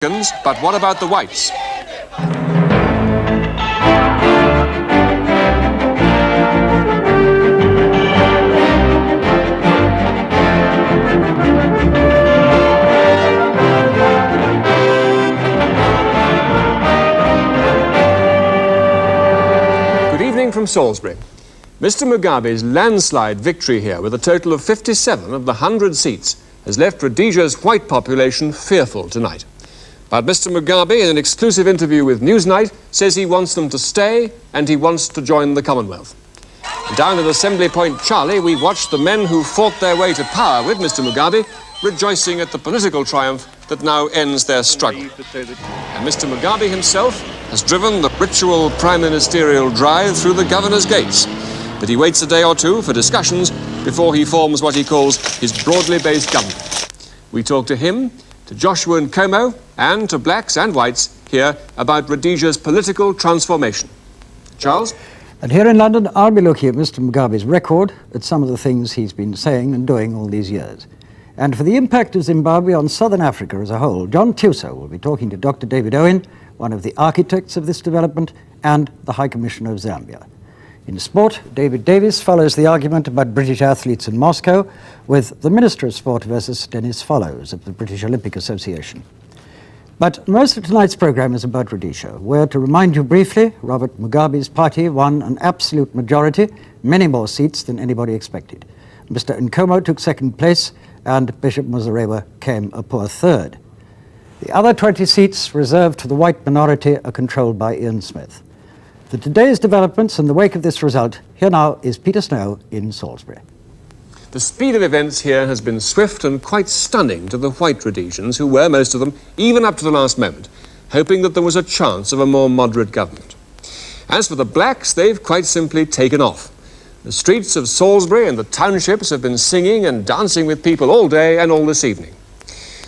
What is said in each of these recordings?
But what about the whites? Good evening from Salisbury. Mr. Mugabe's landslide victory here, with a total of 57 of the 100 seats, has left Rhodesia's white population fearful tonight. But Mr. Mugabe, in an exclusive interview with Newsnight, says he wants them to stay and he wants to join the Commonwealth. And down at Assembly Point Charlie, we watched the men who fought their way to power with Mr. Mugabe, rejoicing at the political triumph that now ends their struggle. And Mr. Mugabe himself has driven the ritual prime ministerial drive through the governor's gates. But he waits a day or two for discussions before he forms what he calls his broadly based government. We talk to him, to Joshua and Como, and to blacks and whites here about Rhodesia's political transformation. Charles? And here in London, I'll be looking at Mr. Mugabe's record, at some of the things he's been saying and doing all these years. And for the impact of Zimbabwe on southern Africa as a whole, John Tuso will be talking to Dr. David Owen, one of the architects of this development, and the High Commissioner of Zambia. In sport, David Davis follows the argument about British athletes in Moscow with the Minister of Sport versus Dennis Follows of the British Olympic Association. But most of tonight's programme is about Rhodesia, where, to remind you briefly, Robert Mugabe's party won an absolute majority, many more seats than anybody expected. Mr. Nkomo took second place, and Bishop Muzorewa came a poor third. The other 20 seats reserved for the white minority are controlled by Ian Smith. For today's developments in the wake of this result, here now is Peter Snow in Salisbury. The speed of events here has been swift and quite stunning to the white Rhodesians, who were, most of them, even up to the last moment, hoping that there was a chance of a more moderate government. As for the blacks, they've quite simply taken off. The streets of Salisbury and the townships have been singing and dancing with people all day and all this evening.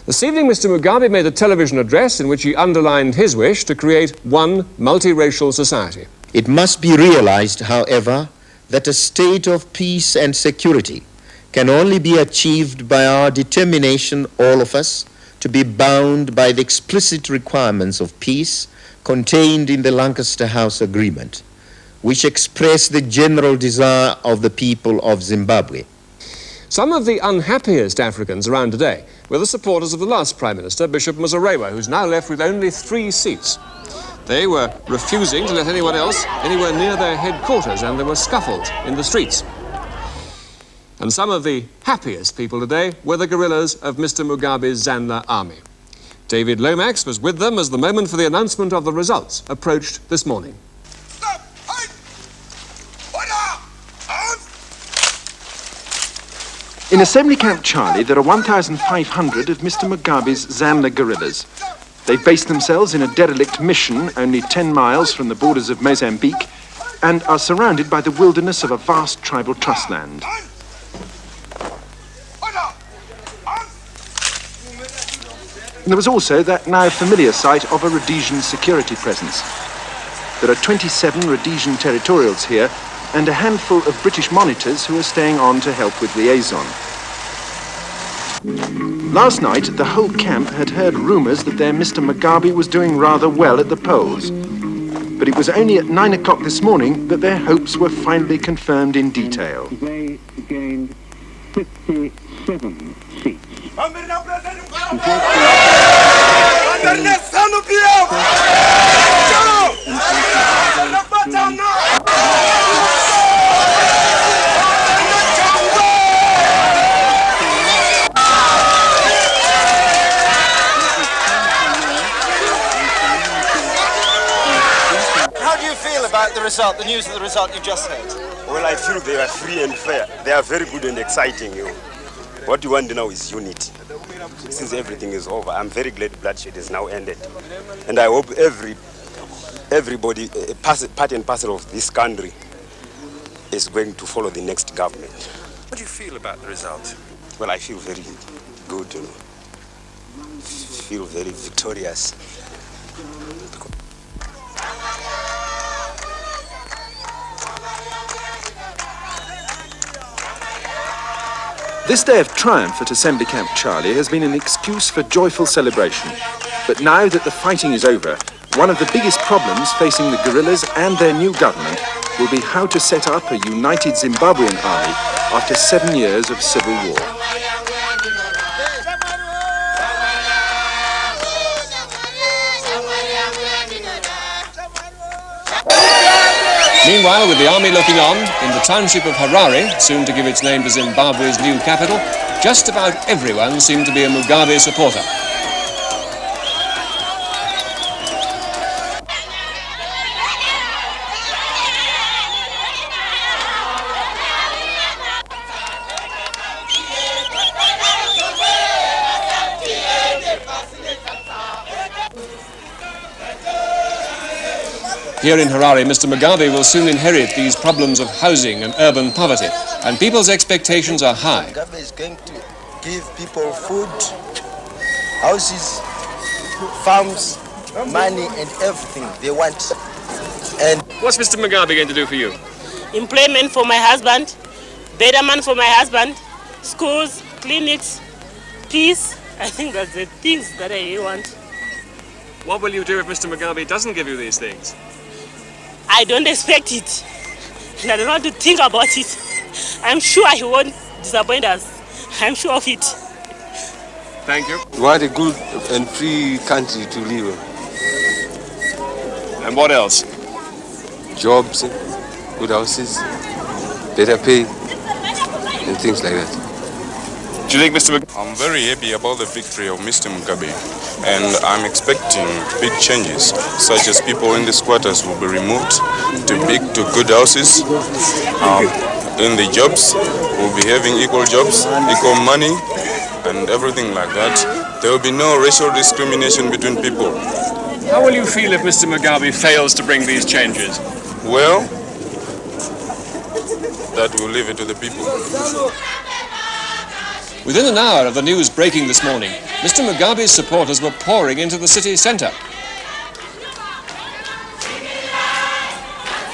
This evening, Mr. Mugabe made a television address in which he underlined his wish to create one multiracial society. It must be realized, however, that a state of peace and security can only be achieved by our determination, all of us, to be bound by the explicit requirements of peace contained in the Lancaster House Agreement, which express the general desire of the people of Zimbabwe. Some of the unhappiest Africans around today were the supporters of the last Prime Minister, Bishop Muzorewa, who's now left with only 3 seats. They were refusing to let anyone else anywhere near their headquarters, and there were scuffles in the streets. And some of the happiest people today were the guerrillas of Mr. Mugabe's Zanla army. David Lomax was with them as the moment for the announcement of the results approached this morning. In Assembly Camp Charlie, there are 1,500 of Mr. Mugabe's Zanla guerrillas. They've based themselves in a derelict mission only 10 miles from the borders of Mozambique and are surrounded by the wilderness of a vast tribal trust land. And there was also that now familiar sight of a Rhodesian security presence. There are 27 Rhodesian territorials here and a handful of British monitors who are staying on to help with liaison. Last night, the whole camp had heard rumours that their Mr. Mugabe was doing rather well at the polls. But it was only at 9 o'clock this morning that their hopes were finally confirmed in detail. They gained 57 seats. How do you feel about the result, the news of the result you just heard? Well, I feel they are free and fair. They are very good and exciting. What you want now is unity. Since everything is over, I'm very glad bloodshed is now ended. And I hope everybody, part and parcel of this country, is going to follow the next government. What do you feel about the result? Well, I feel very good, feel very victorious. This day of triumph at Assembly Camp Charlie has been an excuse for joyful celebration. But now that the fighting is over, one of the biggest problems facing the guerrillas and their new government will be how to set up a united Zimbabwean army after 7 years of civil war. Meanwhile, with the army looking on, in the township of Harare, soon to give its name to Zimbabwe's new capital, just about everyone seemed to be a Mugabe supporter. Here in Harare, Mr. Mugabe will soon inherit these problems of housing and urban poverty, and people's expectations are high. Mugabe is going to give people food, houses, farms, money and everything they want. And What's Mr. Mugabe going to do for you? Employment for my husband, betterment for my husband, schools, clinics, peace. I think that's the things that I want. What will you do if Mr. Mugabe doesn't give you these things? I don't expect it. And I don't want to think about it. I'm sure he won't disappoint us. I'm sure of it. Thank you. We want a good and free country to live in. And what else? Jobs, good houses, better pay, and things like that. Do you think Mr. Mugabe... I'm very happy about the victory of Mr. Mugabe, and I'm expecting big changes, such as people in the squatters will be removed to good houses. In the jobs, we'll be having equal jobs, equal money, and everything like that. There will be no racial discrimination between people. How will you feel if Mr. Mugabe fails to bring these changes? Well, that we'll leave it to the people. Within an hour of the news breaking this morning, Mr. Mugabe's supporters were pouring into the city centre.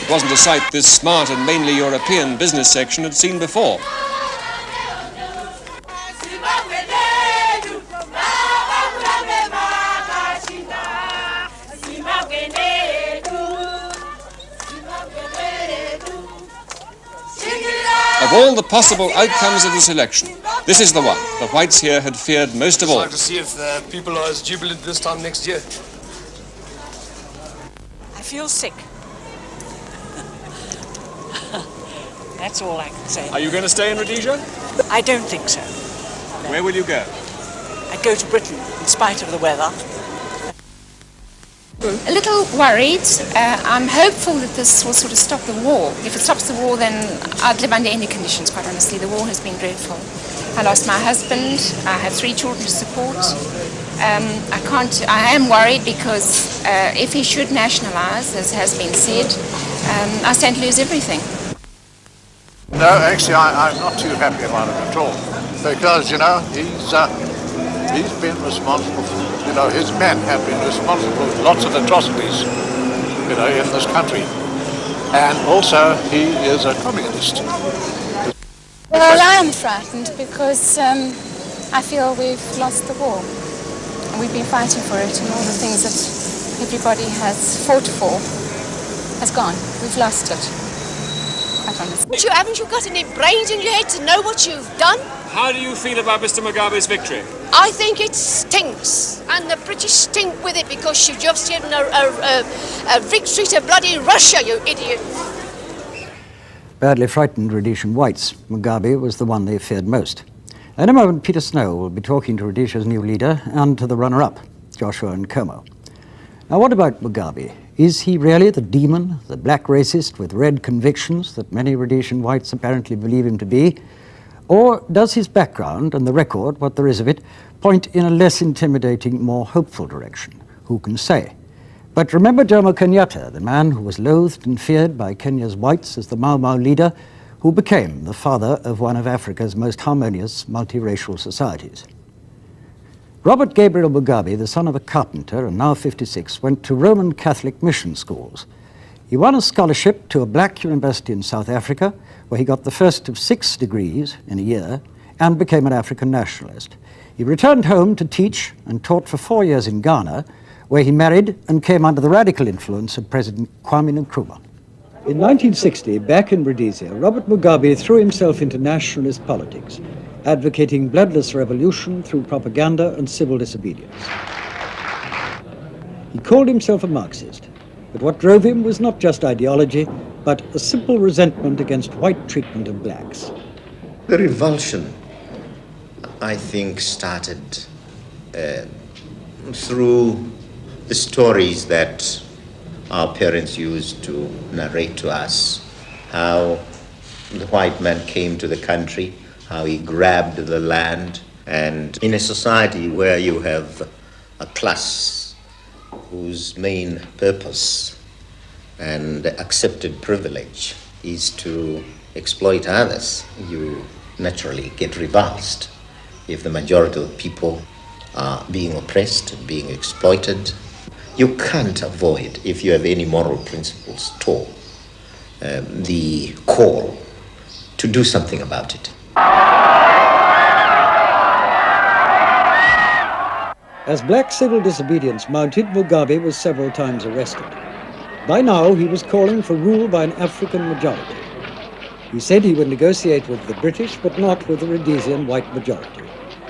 It wasn't a sight this smart and mainly European business section had seen before. Of all the possible outcomes of this election, this is the one the whites here had feared most of all. I'd like to see if people are as jubilant this time next year. I feel sick. That's all I can say. Are you going to stay in Rhodesia? I don't think so. Where will you go? I go to Britain in spite of the weather. A little worried. I'm hopeful that this will sort of stop the war. If it stops the war, then I'd live under any conditions, quite honestly. The war has been dreadful. I lost my husband. I have 3 children to support. I am worried because if he should nationalise, as has been said, I stand to lose everything. No, actually, I'm not too happy about it at all. Because, you know, he's been responsible for, you know, his men have been responsible for lots of atrocities, you know, in this country. And also, he is a communist. Well, I am frightened because I feel we've lost the war. We've been fighting for it, and all the things that everybody has fought for has gone. We've lost it. Quite honestly. Haven't you got any brains in your head to know what you've done? How do you feel about Mr. Mugabe's victory? I think it stinks, and the British stink with it because you've just given a victory to bloody Russia, you idiot. Badly frightened Rhodesian whites, Mugabe was the one they feared most. In a moment, Peter Snow will be talking to Rhodesia's new leader and to the runner-up, Joshua Nkomo. Now, what about Mugabe? Is he really the demon, the black racist with red convictions that many Rhodesian whites apparently believe him to be? Or does his background and the record, what there is of it, point in a less intimidating, more hopeful direction? Who can say? But remember Jomo Kenyatta, the man who was loathed and feared by Kenya's whites as the Mau Mau leader, who became the father of one of Africa's most harmonious multiracial societies. Robert Gabriel Mugabe, the son of a carpenter and now 56, went to Roman Catholic mission schools. He won a scholarship to a black university in South Africa, where he got the first of 6 degrees in a year and became an African nationalist. He returned home to teach and taught for 4 years in Ghana, where he married and came under the radical influence of President Kwame Krumah. In 1960, back in Rhodesia, Robert Mugabe threw himself into nationalist politics, advocating bloodless revolution through propaganda and civil disobedience. He called himself a Marxist, but what drove him was not just ideology, but a simple resentment against white treatment of blacks. The revulsion, I think, started through the stories that our parents used to narrate to us, how the white man came to the country, how he grabbed the land, and in a society where you have a class whose main purpose and accepted privilege is to exploit others, you naturally get repulsed if the majority of people are being oppressed, being exploited. You can't avoid, if you have any moral principles at all, the call to do something about it. As black civil disobedience mounted, Mugabe was several times arrested. By now, he was calling for rule by an African majority. He said he would negotiate with the British, but not with the Rhodesian white majority.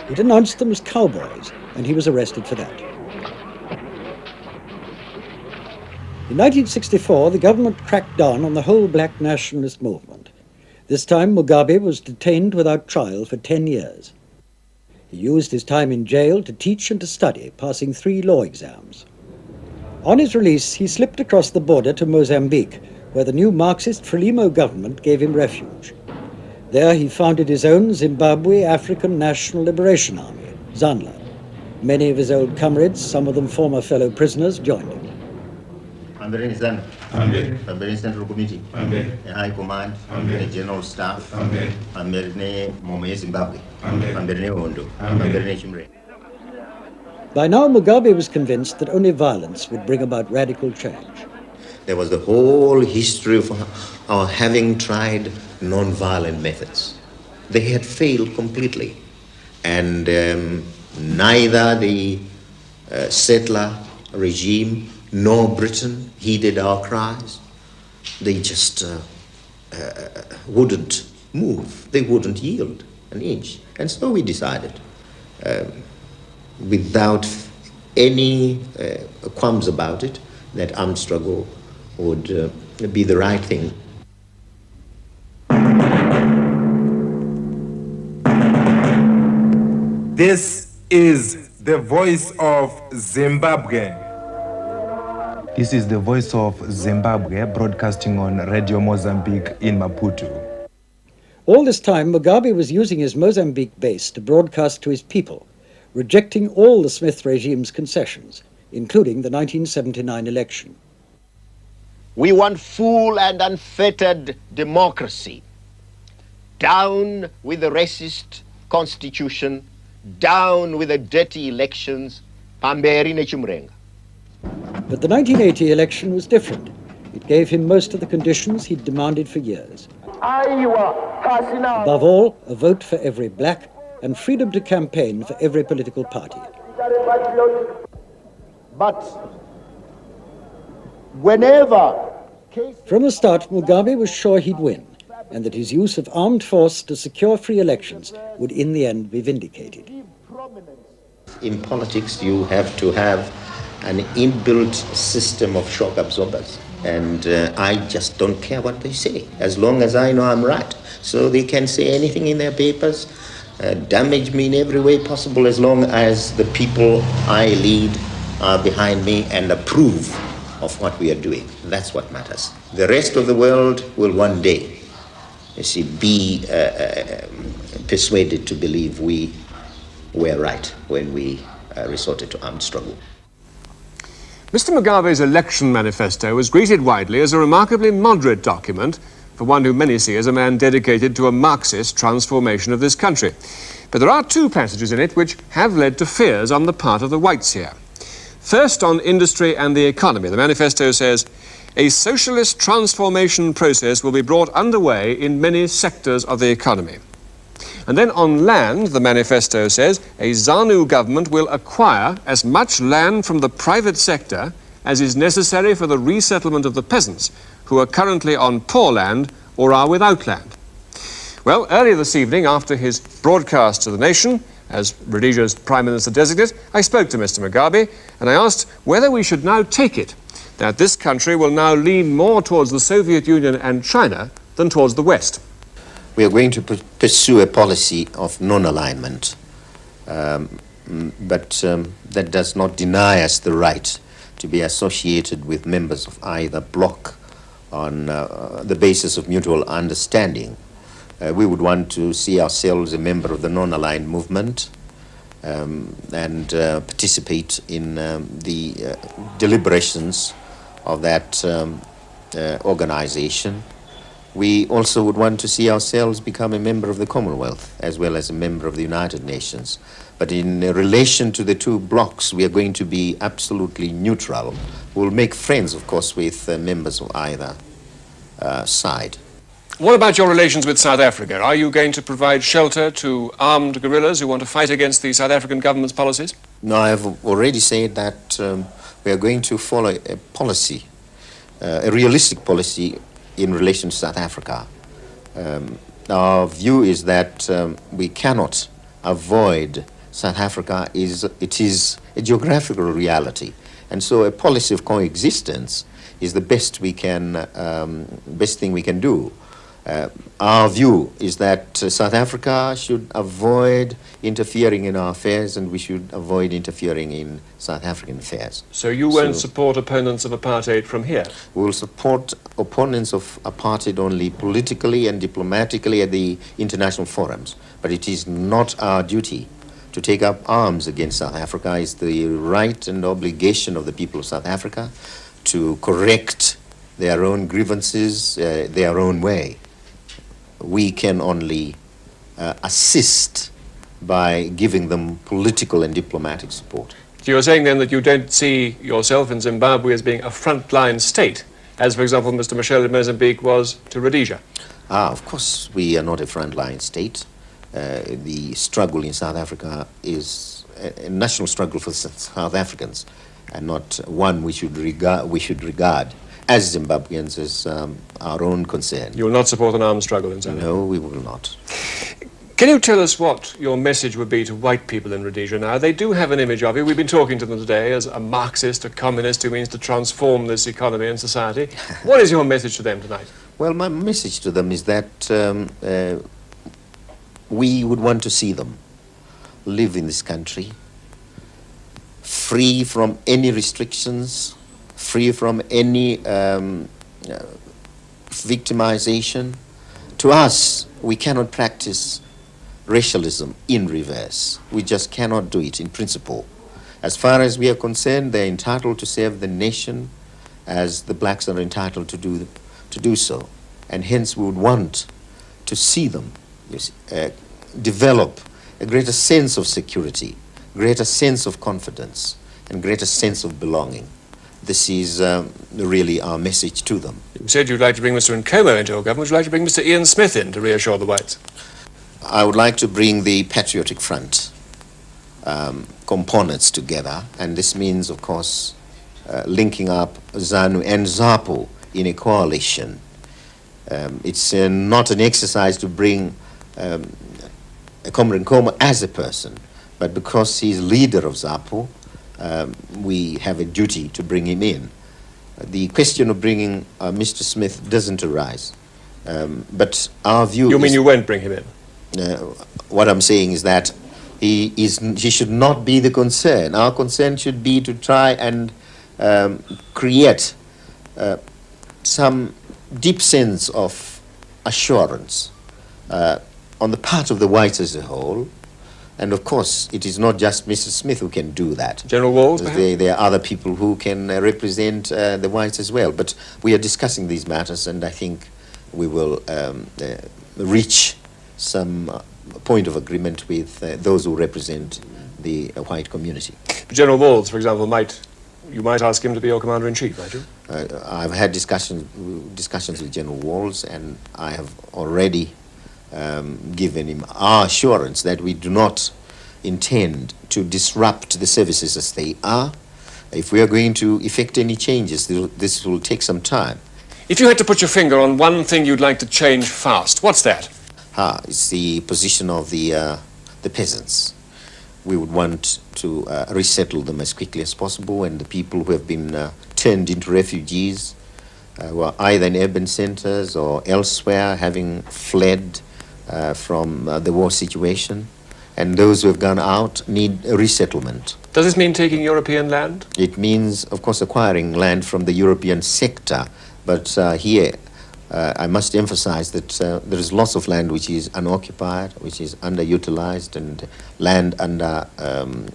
He denounced them as cowboys, and he was arrested for that. In 1964, the government cracked down on the whole black nationalist movement. This time, Mugabe was detained without trial for 10 years. He used his time in jail to teach and to study, passing 3 law exams. On his release, he slipped across the border to Mozambique, where the new Marxist Frelimo government gave him refuge. There he founded his own Zimbabwe African National Liberation Army, ZANLA. Many of his old comrades, some of them former fellow prisoners, joined him. The Central Committee, the High Command, the General Staff, Zimbabwe, By now, Mugabe was convinced that only violence would bring about radical change. There was the whole history of our having tried non-violent methods. They had failed completely. And neither the settler regime nor Britain heeded our cries. They just wouldn't move. They wouldn't yield an inch. And so we decided, without any qualms about it, that armed struggle would be the right thing. This is the voice of Zimbabwe. This is the voice of Zimbabwe, broadcasting on Radio Mozambique in Maputo. All this time, Mugabe was using his Mozambique base to broadcast to his people, rejecting all the Smith regime's concessions, including the 1979 election. We want full and unfettered democracy. Down with the racist constitution, down with the dirty elections, pamberi nechumrenga. But the 1980 election was different. It gave him most of the conditions he'd demanded for years. Above all, a vote for every black and freedom to campaign for every political party. But whenever... From the start, Mugabe was sure he'd win, and that his use of armed force to secure free elections would in the end be vindicated. In politics, you have to have an inbuilt system of shock absorbers. And I just don't care what they say, as long as I know I'm right. So they can say anything in their papers, damage me in every way possible, as long as the people I lead are behind me and approve of what we are doing. That's what matters. The rest of the world will one day, be persuaded to believe we were right when we resorted to armed struggle. Mr. Mugabe's election manifesto was greeted widely as a remarkably moderate document for one who many see as a man dedicated to a Marxist transformation of this country. But there are 2 passages in it which have led to fears on the part of the whites here. First, on industry and the economy. The manifesto says, a socialist transformation process will be brought underway in many sectors of the economy. And then on land, the manifesto says, a ZANU government will acquire as much land from the private sector as is necessary for the resettlement of the peasants who are currently on poor land or are without land. Well, earlier this evening, after his broadcast to the nation, as Rhodesia's Prime Minister-designate, I spoke to Mr. Mugabe and I asked whether we should now take it that this country will now lean more towards the Soviet Union and China than towards the West. We are going to pursue a policy of non-alignment, but that does not deny us the right to be associated with members of either bloc on the basis of mutual understanding. We would want to see ourselves a member of the non-aligned movement and participate in the deliberations of that organization. We also would want to see ourselves become a member of the Commonwealth as well as a member of the United Nations. But in relation to the two blocs, we are going to be absolutely neutral. We'll make friends, of course, with members of either side. What about your relations with South Africa? Are you going to provide shelter to armed guerrillas who want to fight against the South African government's policies? No, I have already said that we are going to follow a policy, a realistic policy in relation to South Africa. Our view is that we cannot avoid South Africa. It is a geographical reality, and so a policy of coexistence is the best thing we can do. Our view is that South Africa should avoid interfering in our affairs and we should avoid interfering in South African affairs. So you won't support opponents of apartheid from here? We will support opponents of apartheid only politically and diplomatically at the international forums. But it is not our duty to take up arms against South Africa. It's the right and obligation of the people of South Africa to correct their own grievances their own way. We can only assist by giving them political and diplomatic support. So you're saying then that you don't see yourself in Zimbabwe as being a frontline state, as for example Mr. Michel in Mozambique was to Rhodesia? Of course we are not a frontline state. The struggle in South Africa is a national struggle for South Africans and not one we should regard as Zimbabweans as our own concern. You will not support an armed struggle in South Africa? No, we will not. Can you tell us what your message would be to white people in Rhodesia now? They do have an image of you. We've been talking to them today as a Marxist, a communist who means to transform this economy and society. What is your message to them tonight? Well, my message to them is that we would want to see them live in this country free from any restrictions, free from any victimization. To us, we cannot practice racialism in reverse. We just cannot do it in principle. As far as we are concerned, they're entitled to serve the nation as the blacks are entitled to do so. And hence we would want to see them develop a greater sense of security, greater sense of confidence, and greater sense of belonging. This is really our message to them. You said you'd like to bring Mr. Nkomo into your government. Would you like to bring Mr. Ian Smith in to reassure the whites? I would like to bring the Patriotic Front components together, and this means, of course, linking up ZANU and ZAPU in a coalition. It's not an exercise to bring Comrade Nkomo as a person, but because he's leader of ZAPU, we have a duty to bring him in. The question of bringing Mr. Smith doesn't arise, but our view You mean you won't bring him in? What I'm saying is that he should not be the concern. Our concern should be to try and create some deep sense of assurance on the part of the whites as a whole. And of course, it is not just Mr. Smith who can do that. General Walls? There are other people who can represent the whites as well. But we are discussing these matters, and I think we will reach some point of agreement with those who represent the white community. General Walls, for example, you might ask him to be your commander-in-chief, might you? I've had discussions with General Walls, and I have already given him our assurance that we do not intend to disrupt the services as they are. If we are going to effect any changes, this will take some time. If you had to put your finger on one thing you'd like to change fast, what's that? It's the position of the peasants. We would want to resettle them as quickly as possible, and the people who have been turned into refugees, who are either in urban centers or elsewhere, having fled from the war situation, and those who have gone out need a resettlement. Does this mean taking European land? It means, of course, acquiring land from the European sector, but here I must emphasize that there is lots of land which is unoccupied, which is underutilized, and land under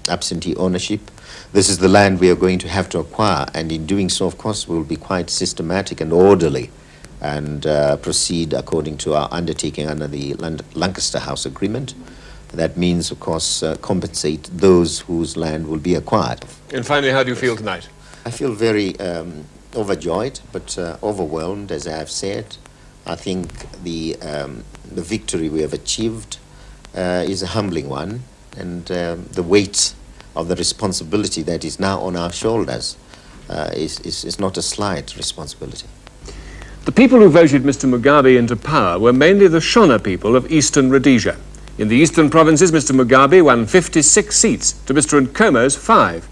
absentee ownership. This is the land we are going to have to acquire, and in doing so, of course, we will be quite systematic and orderly and proceed according to our undertaking under the Lancaster House Agreement. That means, of course, compensate those whose land will be acquired. And finally, how do you feel tonight? I feel very overjoyed, but overwhelmed, as I have said. I think the victory we have achieved is a humbling one, and the weight of the responsibility that is now on our shoulders is not a slight responsibility. The people who voted Mr. Mugabe into power were mainly the Shona people of eastern Rhodesia. In the eastern provinces, Mr. Mugabe won 56 seats to Mr. Nkomo's 5.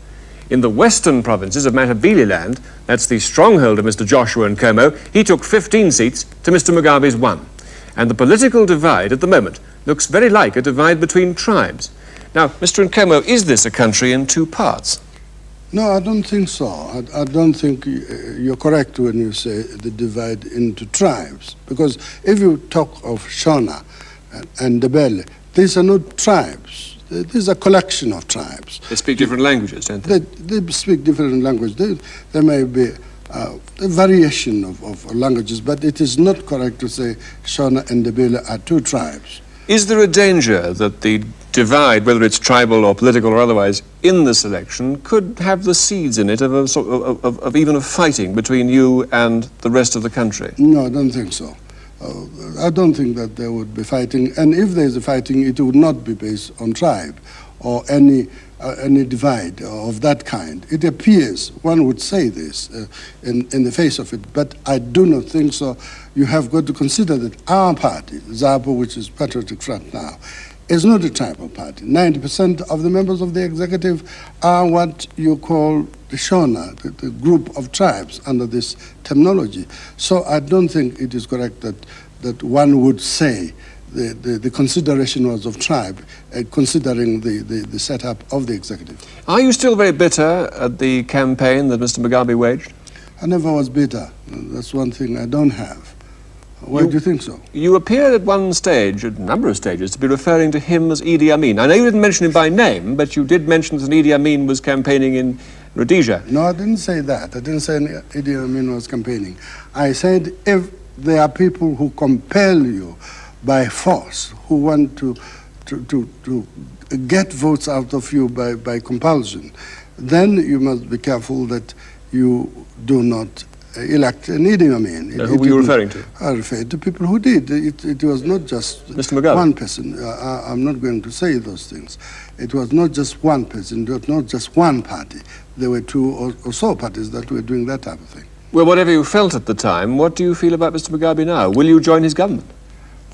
In the western provinces of Matabeleland, that's the stronghold of Mr. Joshua Nkomo, he took 15 seats to Mr. Mugabe's 1. And the political divide at the moment looks very like a divide between tribes. Now, Mr. Nkomo, is this a country in two parts? No, I don't think so. I don't think you're correct when you say the divide into tribes. Because if you talk of Shona and Ndebele, these are not tribes. These are a collection of tribes. They speak different languages, don't they? They speak different languages. There may be a variation of languages, but it is not correct to say Shona and Ndebele are two tribes. Is there a danger that the divide, whether it's tribal or political or otherwise, in this election could have the seeds in it of a sort of even of fighting between you and the rest of the country? No, I don't think so. I don't think that there would be fighting, and if there's a fighting, it would not be based on tribe or any divide of that kind. It appears, one would say this in the face of it, but I do not think so. You have got to consider that our party, ZAPU, which is Patriotic Front now, is not a tribal party. 90% of the members of the executive are what you call the Shona, the group of tribes under this terminology. So I don't think it is correct that one would say the consideration was of tribe, considering the setup of the executive. Are you still very bitter at the campaign that Mr. Mugabe waged? I never was bitter. That's one thing I don't have. Why do you think so? You appeared at one stage, a number of stages, to be referring to him as Idi Amin. I know you didn't mention him by name, but you did mention that Idi Amin was campaigning in Rhodesia. No, I didn't say that. I didn't say Idi Amin was campaigning. I said if there are people who compel you by force, who want to get votes out of you by compulsion, then you must be careful that you do not elect an Idi Amin. Who were you referring to? I referred to people who did. It was not just Mr. Mugabe. One person. I'm not going to say those things. It was not just one person. It was not just one party. There were two or so parties that were doing that type of thing. Well, whatever you felt at the time, what do you feel about Mr. Mugabe now? Will you join his government?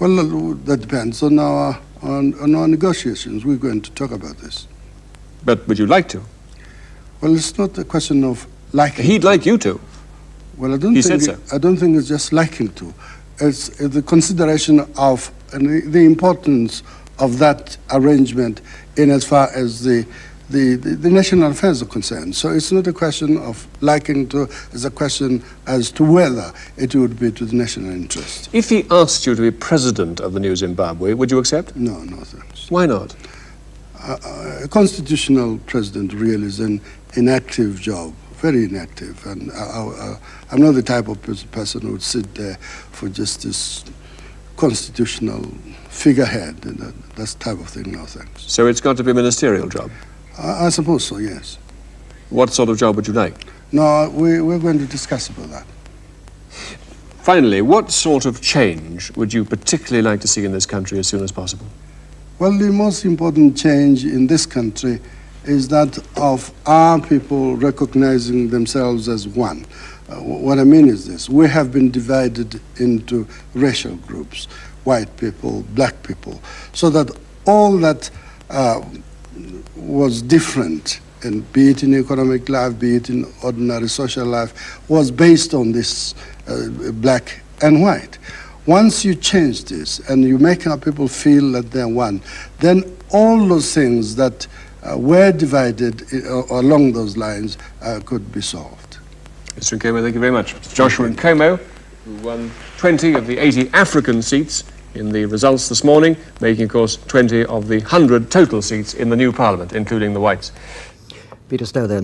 Well, that depends on our negotiations. We're going to talk about this. But would you like to? Well, it's not a question of liking. He'd like you to. Well, I don't think it's just liking to. It's the consideration of the importance of that arrangement in as far as the national affairs are concerned. So it's not a question of liking to, it's a question as to whether it would be to the national interest. If he asked you to be president of the new Zimbabwe, would you accept? No, no thanks. Why not? A constitutional president really is an inactive job. Very inactive, and I'm not the type of person who would sit there for just this constitutional figurehead, and that type of thing. No thanks. So it's got to be a ministerial job? I suppose so, yes. What sort of job would you like? No, we're going to discuss about that. Finally, what sort of change would you particularly like to see in this country as soon as possible? Well, the most important change in this country is that of our people recognizing themselves as one. What I mean is this: we have been divided into racial groups, white people, black people, so that all that was different, and be it in economic life, be it in ordinary social life, was based on this black and white. Once you change this and you make our people feel that they're one, then all those things that were divided along those lines could be solved. Mr. Nkomo, thank you very much. Mr. Joshua Nkomo, who won 20 of the 80 African seats in the results this morning, making, of course, 20 of the 100 total seats in the new parliament, including the whites. Peter Stowe there.